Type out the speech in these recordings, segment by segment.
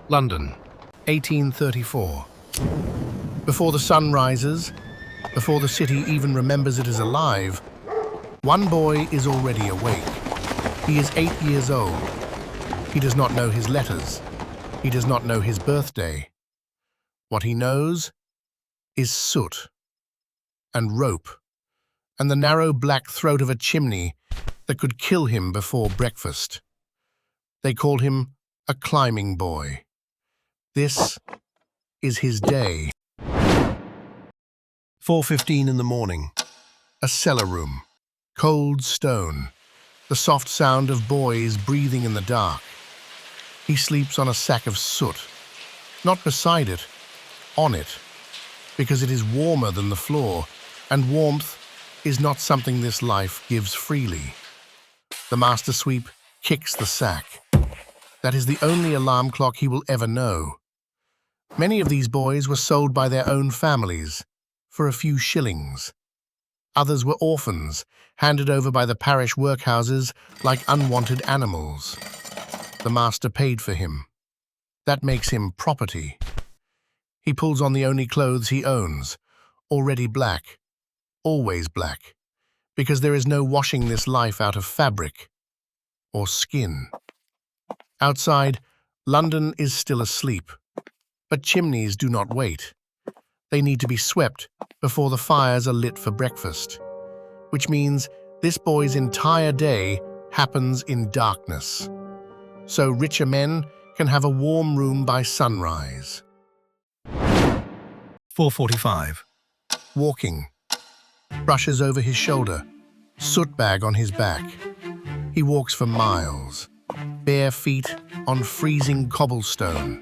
London, 1834. Before the sun rises, before the city even remembers it is alive, one boy is already awake. He is 8 years old. He does not know his letters. He does not know his birthday. What he knows is soot and rope and the narrow black throat of a chimney that could kill him before breakfast. They called him a climbing boy. This is his day. 4:15 in the morning. A cellar room. Cold stone. The soft sound of boys breathing in the dark. He sleeps on a sack of soot. Not beside it, on it. Because it is warmer than the floor, and warmth is not something this life gives freely. The master sweep kicks the sack. That is the only alarm clock he will ever know. Many of these boys were sold by their own families for a few shillings. Others were orphans, handed over by the parish workhouses like unwanted animals. The master paid for him. That makes him property. He pulls on the only clothes he owns, already black, always black, because there is no washing this life out of fabric or skin. Outside, London is still asleep, but chimneys do not wait. They need to be swept before the fires are lit for breakfast, which means this boy's entire day happens in darkness, so richer men can have a warm room by sunrise. 4:45. Walking. Brushes over his shoulder, soot bag on his back. He walks for miles, bare feet on freezing cobblestone.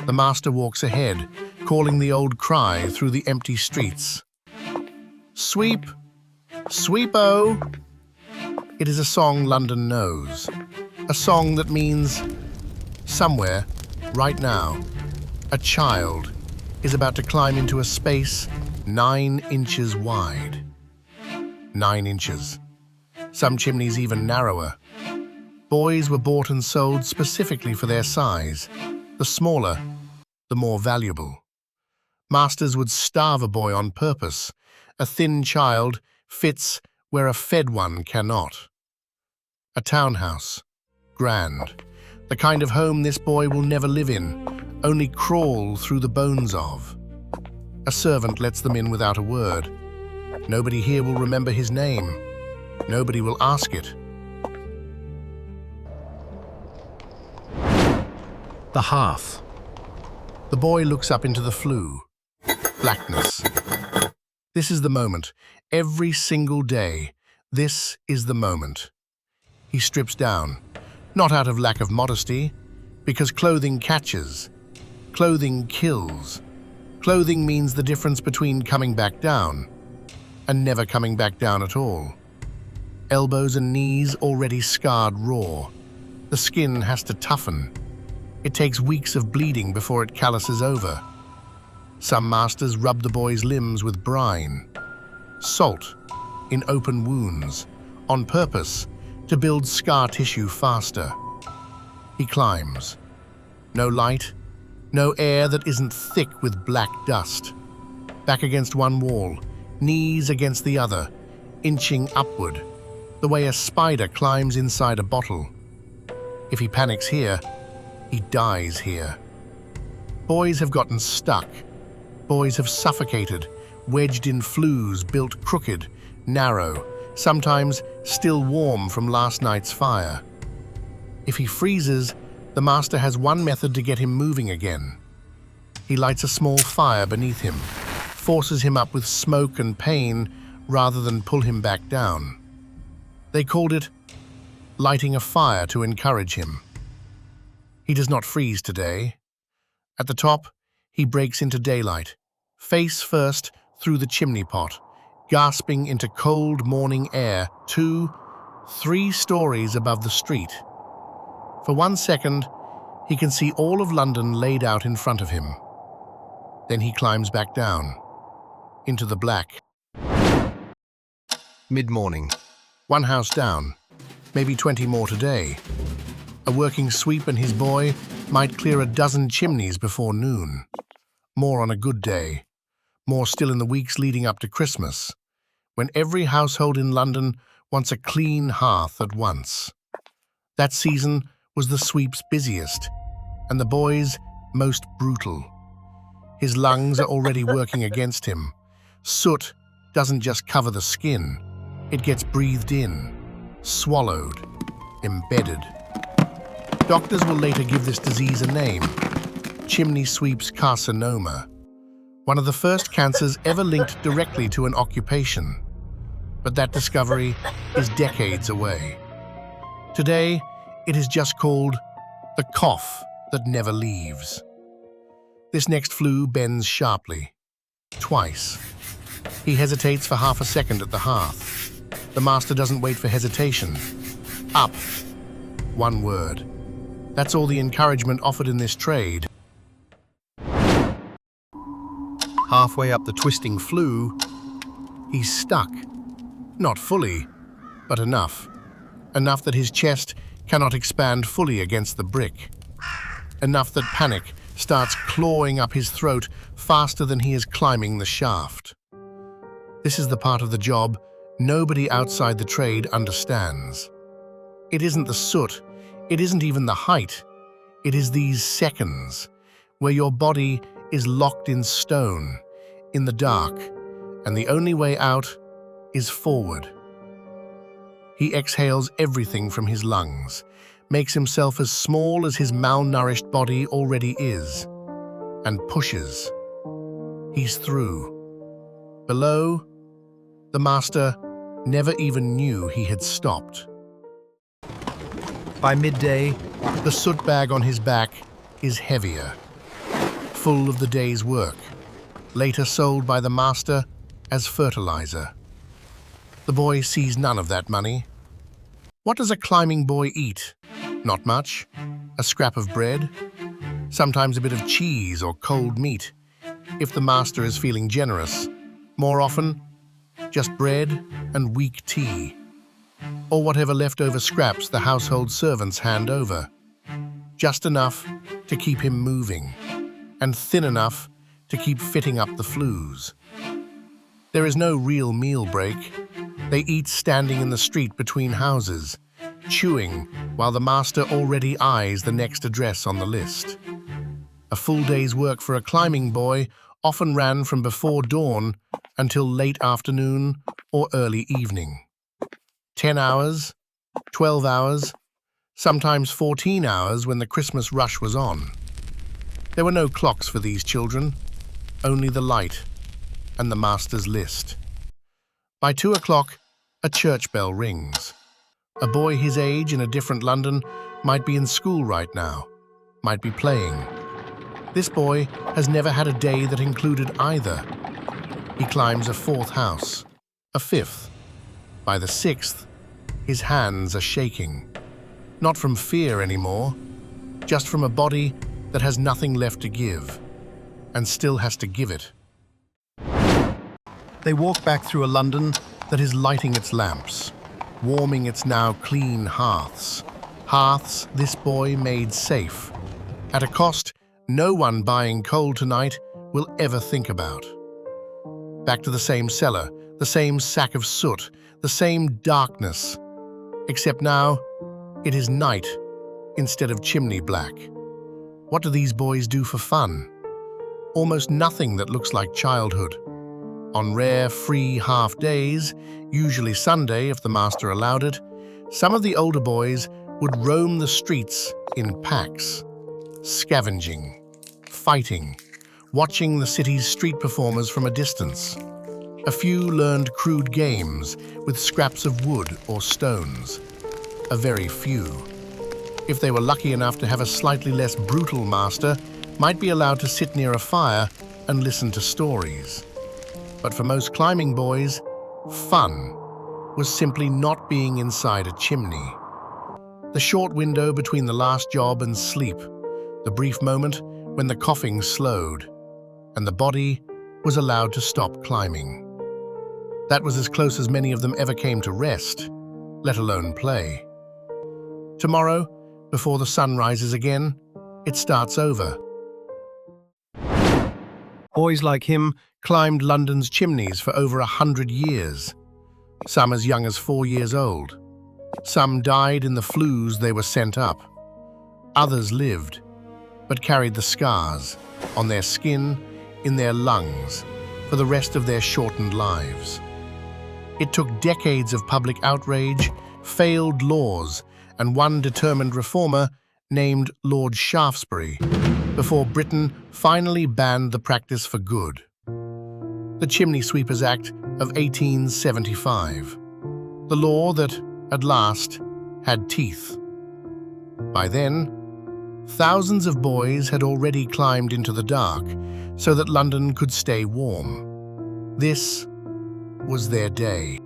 The master walks ahead, calling the old cry through the empty streets. Sweep! Sweep-o! It is a song London knows. A song that means somewhere, right now, a child is about to climb into a space 9 inches wide. 9 inches. Some chimneys even narrower. Boys were bought and sold specifically for their size. The smaller, the more valuable. Masters would starve a boy on purpose. A thin child fits where a fed one cannot. A townhouse. Grand. The kind of home this boy will never live in, only crawl through the bones of. A servant lets them in without a word. Nobody here will remember his name. Nobody will ask it. The hearth. The boy looks up into the flue. Blackness. This is the moment. Every single day, this is the moment. He strips down, not out of lack of modesty, because clothing catches. Clothing kills. Clothing means the difference between coming back down and never coming back down at all. Elbows and knees already scarred raw. The skin has to toughen. It takes weeks of bleeding before it calluses over. Some masters rub the boy's limbs with brine, salt, in open wounds, on purpose to build scar tissue faster. He climbs. No light, no air that isn't thick with black dust. Back against one wall, knees against the other, inching upward, the way a spider climbs inside a bottle. If he panics here, he dies here. Boys have gotten stuck. Boys have suffocated, wedged in flues built crooked, narrow, sometimes still warm from last night's fire. If he freezes, the master has one method to get him moving again. He lights a small fire beneath him, forces him up with smoke and pain rather than pull him back down. They called it lighting a fire to encourage him. He does not freeze today. At the top, he breaks into daylight, face first through the chimney pot, gasping into cold morning air 2, 3 stories above the street. For 1 second, he can see all of London laid out in front of him. Then he climbs back down, into the black. Mid-morning. 1 house down, maybe 20 more today. A working sweep and his boy might clear a dozen chimneys before noon. More on a good day. More still in the weeks leading up to Christmas, when every household in London wants a clean hearth at once. That season was the sweep's busiest, and the boy's most brutal. His lungs are already working against him. Soot doesn't just cover the skin, it gets breathed in, swallowed, embedded. Doctors will later give this disease a name: chimney sweep's carcinoma, one of the first cancers ever linked directly to an occupation. But that discovery is decades away. Today, it is just called the cough that never leaves. This next flu bends sharply. Twice. He hesitates for half a second at the hearth. The master doesn't wait for hesitation. Up. One word. That's all the encouragement offered in this trade. Halfway up the twisting flue, he's stuck. Not fully, but enough. Enough that his chest cannot expand fully against the brick. Enough that panic starts clawing up his throat faster than he is climbing the shaft. This is the part of the job nobody outside the trade understands. It isn't the soot, it isn't even the height. It is these seconds where your body is locked in stone, in the dark, and the only way out is forward. He exhales everything from his lungs, makes himself as small as his malnourished body already is, and pushes. He's through. Below, the master never even knew he had stopped. By midday, the soot bag on his back is heavier, full of the day's work, later sold by the master as fertilizer. The boy sees none of that money. What does a climbing boy eat? Not much. A scrap of bread, sometimes a bit of cheese or cold meat, if the master is feeling generous. More often, just bread and weak tea, or whatever leftover scraps the household servants hand over. Just enough to keep him moving, and thin enough to keep fitting up the flues. There is no real meal break. They eat standing in the street between houses, chewing while the master already eyes the next address on the list. A full day's work for a climbing boy often ran from before dawn until late afternoon or early evening. 10 hours, 12 hours, sometimes 14 hours when the Christmas rush was on. There were no clocks for these children, only the light and the master's list. By 2 o'clock, a church bell rings. A boy his age in a different London might be in school right now, might be playing. This boy has never had a day that included either. He climbs a 4th house, a 5th. By the 6th, his hands are shaking. Not from fear anymore, just from a body that has nothing left to give, and still has to give it. They walk back through a London that is lighting its lamps, warming its now clean hearths. Hearths this boy made safe, at a cost no one buying coal tonight will ever think about. Back to the same cellar, the same sack of soot, the same darkness, except now it is night instead of chimney black. What do these boys do for fun? Almost nothing that looks like childhood. On rare, free half days, usually Sunday if the master allowed it, some of the older boys would roam the streets in packs, scavenging, fighting, watching the city's street performers from a distance. A few learned crude games with scraps of wood or stones. A very few. If they were lucky enough to have a slightly less brutal master, might be allowed to sit near a fire and listen to stories. But for most climbing boys, fun was simply not being inside a chimney. The short window between the last job and sleep, the brief moment when the coughing slowed, and the body was allowed to stop climbing. That was as close as many of them ever came to rest, let alone play. Tomorrow, before the sun rises again, it starts over. Boys like him climbed London's chimneys for over 100 years, some as young as 4 years old. Some died in the flues they were sent up. Others lived, but carried the scars on their skin, in their lungs, for the rest of their shortened lives. It took decades of public outrage, failed laws, and one determined reformer named Lord Shaftesbury before Britain finally banned the practice for good. The Chimney Sweepers Act of 1875, the law that, at last, had teeth. By then, thousands of boys had already climbed into the dark so that London could stay warm. This was their day.